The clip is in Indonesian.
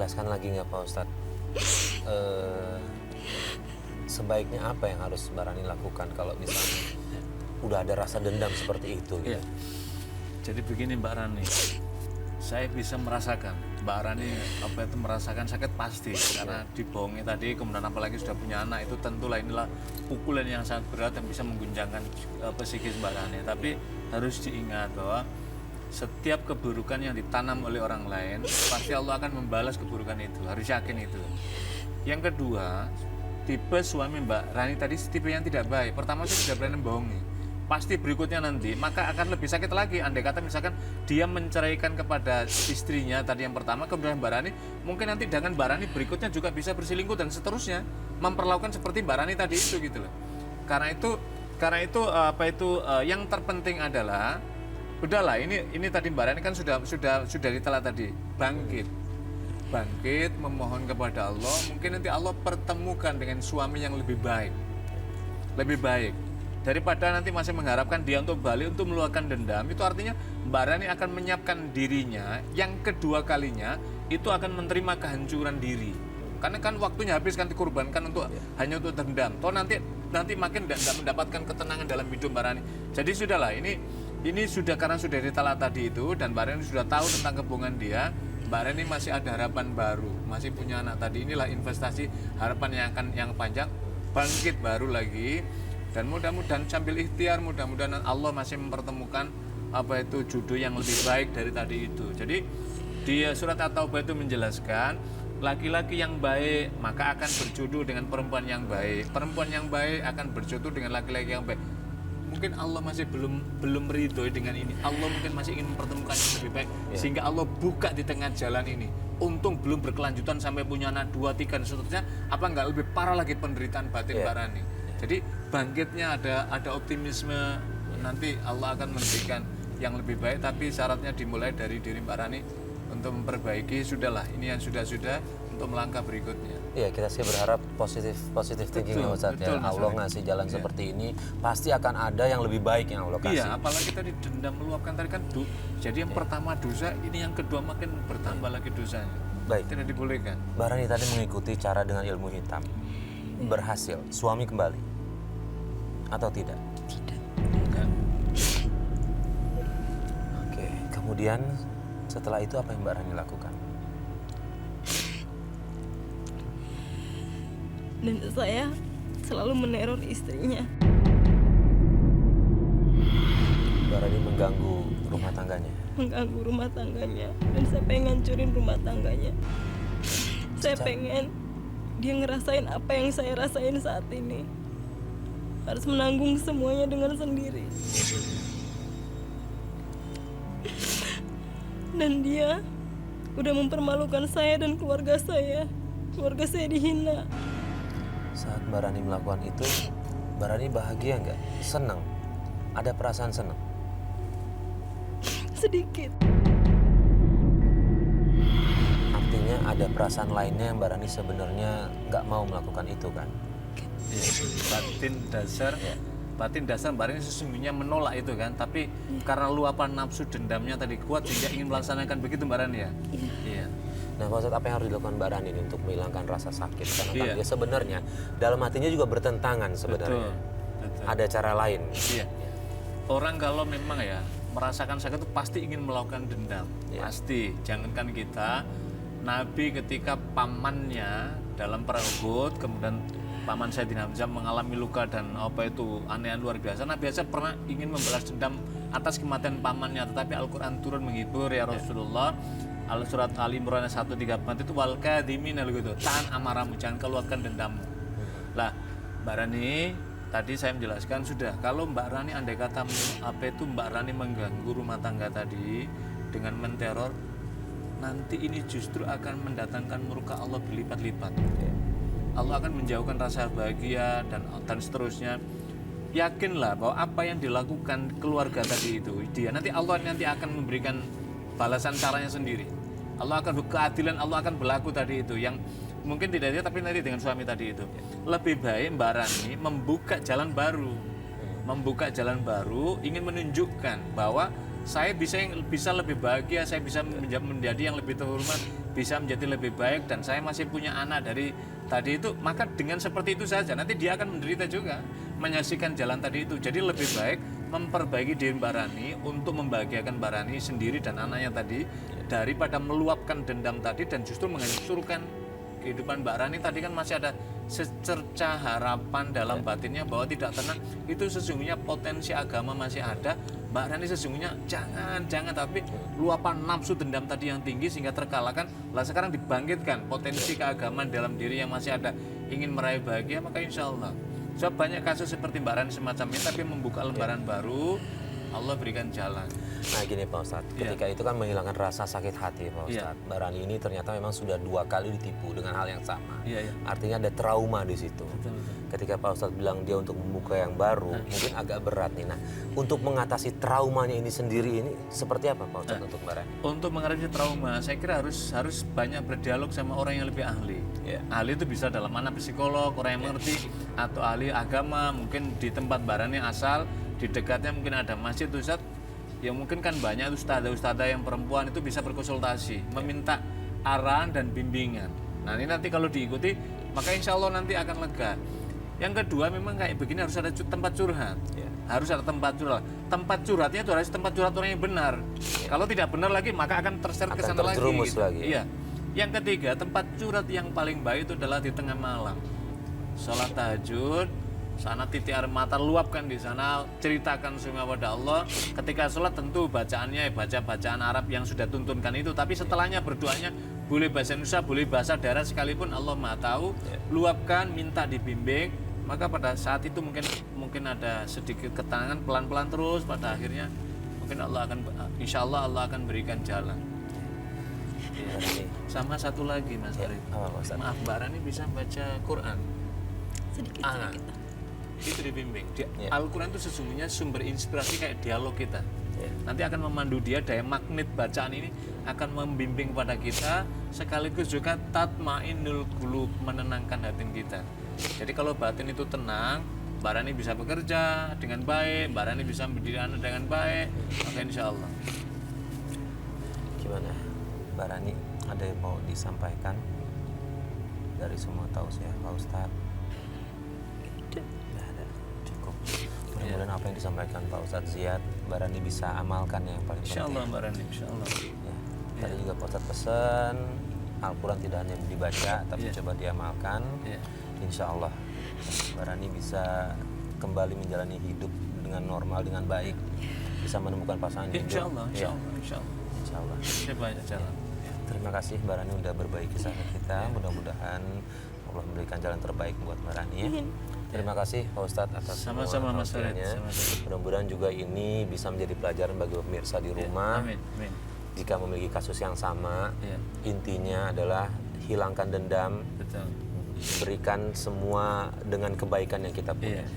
jelaskan lagi nggak Pak Ustadz? Sebaiknya apa yang harus Mbak Rani lakukan kalau misalnya udah ada rasa dendam seperti itu gitu? Iya. Jadi begini Mbak Rani, saya bisa merasakan Mbak Rani merasakan sakit pasti karena dibohongi tadi, kemudian apalagi sudah punya anak, itu tentulah inilah pukulan yang sangat berat yang bisa mengguncangkan psikis Mbak Rani. Tapi harus diingat bahwa setiap keburukan yang ditanam oleh orang lain pasti Allah akan membalas keburukan itu, harus yakin itu. Yang kedua, tipe suami Mbak Rani tadi tipe yang tidak baik. Pertama saya tidak berani membohongi, pasti berikutnya nanti maka akan lebih sakit lagi. Andai kata misalkan dia menceraikan kepada istrinya tadi yang pertama, kemudian Mbak Rani mungkin nanti dengan Mbak Rani berikutnya juga bisa berselingkuh dan seterusnya, memperlakukan seperti Mbak Rani tadi itu gitu loh. Karena itu yang terpenting adalah udahlah, ini tadi Mbak Rani kan sudah ditela tadi, bangkit memohon kepada Allah, mungkin nanti Allah pertemukan dengan suami yang lebih baik daripada nanti masih mengharapkan dia untuk balik untuk meluapkan dendam. Itu artinya Mbak Rani akan menyiapkan dirinya yang kedua kalinya itu akan menerima kehancuran diri, karena kan waktunya habis kan dikorbankan untuk hanya untuk dendam. Toh nanti makin tidak mendapatkan ketenangan dalam hidup Mbak Rani. Jadi sudahlah, ini sudah karena sudah ditela tadi itu dan Mbak Rani sudah tahu tentang kebohongan dia. Mbak Rani masih ada harapan baru, masih punya anak tadi. Inilah investasi harapan yang panjang, bangkit baru lagi. Dan mudah-mudahan sambil ikhtiar, mudah-mudahan Allah masih mempertemukan jodoh yang lebih baik dari tadi itu. Jadi di surat At-Taubah itu menjelaskan laki-laki yang baik maka akan berjodoh dengan perempuan yang baik. Perempuan yang baik akan berjodoh dengan laki-laki yang baik. Mungkin Allah masih belum ridho dengan ini. Allah mungkin masih ingin mempertemukan yang lebih baik, sehingga Allah buka di tengah jalan ini. Untung belum berkelanjutan sampai punya anak 2, 3 dan seterusnya. Apa nggak lebih parah lagi penderitaan batin Mbak Rani? Jadi bangkitnya ada optimisme, nanti Allah akan memberikan yang lebih baik, tapi syaratnya dimulai dari diri Mbak Rani untuk memperbaiki. Sudahlah, ini yang sudah untuk melangkah berikutnya. Iya, kita sih berharap positif thinking ya Ustadz ya. Allah ngasih jalan seperti ini, pasti akan ada yang lebih baik yang Allah kasih. Iya, apalagi tadi dendam meluapkan tadi kan jadi yang pertama dosa, ini yang kedua makin bertambah lagi dosanya. Baik. Tidak dibolehkan. Mbak Rani tadi mengikuti cara dengan ilmu hitam. Berhasil, suami kembali atau tidak? Tidak. Enggak. Oke, kemudian setelah itu apa yang Mbak Rani lakukan? Dan saya selalu meneror istrinya. Mbak Rani mengganggu rumah tangganya. Mengganggu rumah tangganya. Dan saya pengen ngancurin rumah tangganya. Saya pengen dia ngerasain apa yang saya rasain saat ini. Harus menanggung semuanya dengan sendiri. Dan dia udah mempermalukan saya dan keluarga saya. Keluarga saya dihina. Saat Mbak Rani melakukan itu, Mbak Rani bahagia nggak? Senang? Ada perasaan senang? Sedikit. Artinya ada perasaan lainnya yang Mbak Rani sebenarnya nggak mau melakukan itu kan? Ya, batin dasar Mbak Rani sesungguhnya menolak itu kan, tapi karena luapan nafsu dendamnya tadi kuat sehingga ingin melaksanakan begitu Mbak Rani ya. Iya. Nah, Pak Ustadz, apa yang harus dilakukan Mbak Rani untuk menghilangkan rasa sakit? Karena kan dia sebenarnya dalam hatinya juga bertentangan sebenarnya. Betul. Ada cara lain. Iya. Orang kalau memang ya merasakan sakit itu pasti ingin melakukan dendam. Pasti. Jangankan kita, Nabi ketika pamannya dalam perang Uhud, kemudian paman Sayyidina Hamzah mengalami luka dan aneh luar biasa. Nabi biasa pernah ingin membalas dendam atas kematian pamannya, tetapi Al-Quran turun menghibur, ya Rasulullah. Surat Ali Imran 134 itu wal kadhiminal gitu. Tahan amarahmu, jangan keluarkan dendammu. Lah, Mbak Rani tadi saya menjelaskan sudah, kalau Mbak Rani andai kata Mbak Rani mengganggu rumah tangga tadi dengan menteror, nanti ini justru akan mendatangkan murka Allah berlipat-lipat. Allah akan menjauhkan rasa bahagia dan seterusnya. Yakinlah bahwa apa yang dilakukan keluarga tadi itu, Allah nanti akan memberikan balasan caranya sendiri. Allah akan keadilan, Allah akan berlaku tadi itu yang mungkin tidak dia tapi nanti dengan suami tadi itu. Lebih baik Mbak Rani membuka jalan baru, ingin menunjukkan bahwa saya bisa lebih bahagia, saya bisa menjadi yang lebih terhormat, bisa menjadi lebih baik, dan saya masih punya anak dari tadi itu, maka dengan seperti itu saja nanti dia akan menderita juga menyaksikan jalan tadi itu. Jadi lebih baik memperbaiki diri Mbak Rani untuk membahagiakan Mbak Rani sendiri dan anaknya tadi, daripada meluapkan dendam tadi dan justru menghancurkan kehidupan Mbak Rani. Tadi kan masih ada secerca harapan dalam batinnya bahwa tidak tenang, itu sesungguhnya potensi agama masih ada. Mbak Rani sesungguhnya jangan tapi luapan nafsu dendam tadi yang tinggi sehingga terkalahkan, lah sekarang dibangkitkan potensi keagamaan dalam diri yang masih ada, ingin meraih bahagia, maka insya Allah. Sebab banyak kasus seperti Mbak Rani semacam ini, tapi membuka lembaran baru, Allah berikan jalan. Nah gini Pak Ustadz, ketika itu kan menghilangkan rasa sakit hati Pak Ustadz. Mbak Rani ini ternyata memang sudah 2 kali ditipu dengan hal yang sama. Artinya ada trauma di situ. Ketika Pak Ustadz bilang dia untuk membuka yang baru, mungkin agak berat nih. Nah, untuk mengatasi traumanya ini sendiri ini seperti apa Pak Ustadz untuk Mbak Rani? Untuk mengatasi trauma, saya kira harus banyak berdialog sama orang yang lebih ahli. Ahli itu bisa dalam mana psikolog, orang yang mengerti, atau ahli agama. Mungkin di tempat Mbak Rani asal, di dekatnya mungkin ada masjid, Ustadz. Ya mungkin kan banyak ustadzah yang perempuan itu bisa berkonsultasi, meminta arahan dan bimbingan. Nah ini nanti kalau diikuti, maka insya Allah nanti akan lega. Yang kedua, memang kayak begini harus ada tempat curhat. Harus ada tempat curhat. Tempat curhatnya itu harus tempat curhat orang yang benar. Kalau tidak benar lagi, maka akan terseret ke sana lagi. Iya. Yang ketiga, tempat curhat yang paling baik itu adalah di tengah malam. Sholat tahajud, sana titik air mata, luapkan di sana, ceritakan semua pada Allah. Ketika sholat tentu bacaannya baca bacaan Arab yang sudah tuntunkan itu, tapi setelahnya berdoanya boleh bahasa Indonesia, boleh bahasa daerah sekalipun, Allah Maha tahu. Luapkan, minta dibimbing, maka pada saat itu mungkin ada sedikit ketenangan, pelan-pelan terus pada akhirnya mungkin insya Allah Allah akan berikan jalan. Sama satu lagi Mas Arif, maaf Mbak Rani bisa baca Quran Sedikit. itu dibimbing. Al-Quran itu sesungguhnya sumber inspirasi kayak dialog kita. Nanti akan memandu dia, daya magnet bacaan ini akan membimbing pada kita, sekaligus juga tatmainul qulub, menenangkan hati kita. Jadi kalau batin itu tenang, Mbak Rani bisa bekerja dengan baik, Mbak Rani bisa mendidik anak dengan baik, maka insya Allah. Gimana Mbak Rani, ada yang mau disampaikan dari semua tausiah Pak Ustadz? Nggak ada, cukup. Mudah-mudahan apa yang disampaikan Pak Ustadz Ziyad, Mbak Rani bisa amalkan yang paling penting. Insya Allah Mbak Rani, insya Allah. Tadi juga Pak Ustadz pesan, Al-Quran tidak hanya dibaca, tapi coba diamalkan. Insya Allah Mbak Rani bisa kembali menjalani hidup dengan normal, dengan baik, bisa menemukan pasangan hidup. Insya Allah, insya Allah, insya Allah. Insya Allah. Saya banyak jalan. Terima kasih Mbak Rani udah berbagi kisah ke kita. Mudah-mudahan Allah memberikan jalan terbaik buat Mbak Rani ya. Terima kasih Pak Ustadz atas sama-sama Mas Farid. Mudah-mudahan juga ini bisa menjadi pelajaran bagi pemirsa di rumah. Amin. Jika memiliki kasus yang sama, intinya adalah hilangkan dendam. Betul. Berikan semua dengan kebaikan yang kita punya.